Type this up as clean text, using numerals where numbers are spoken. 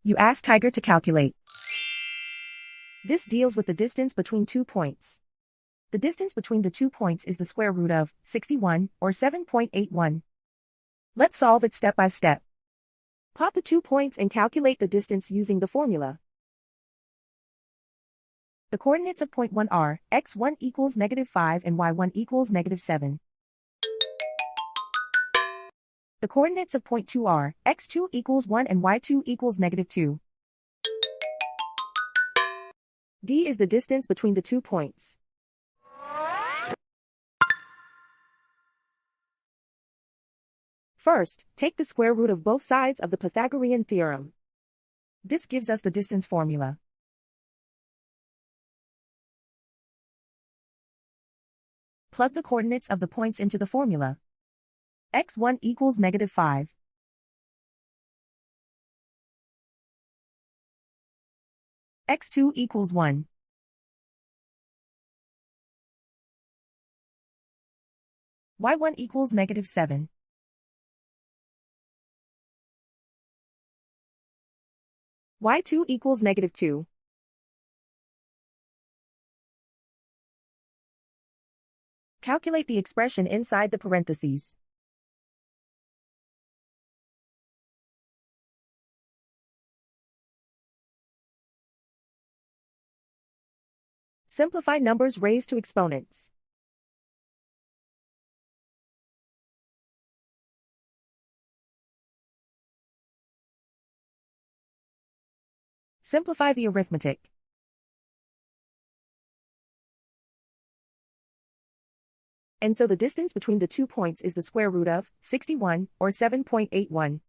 You ask Tiger to calculate. This deals with the distance between 2 points. The distance between the 2 points is the square root of 61, or 7.81. Let's solve it step by step. Plot the 2 points and calculate the distance using the formula. The coordinates of point 1 are x1 equals -5 and y1 equals -7. The coordinates of point 2 are x2 equals 1 and y2 equals -2. D is the distance between the 2 points. First, take the square root of both sides of the Pythagorean theorem. This gives us the distance formula. Plug the coordinates of the points into the formula. x1 equals -5. x2 equals 1. y1 equals -7. y2 equals -2. Calculate the expression inside the parentheses. Simplify numbers raised to exponents. Simplify the arithmetic. And so the distance between the 2 points is the square root of 61, or 7.81.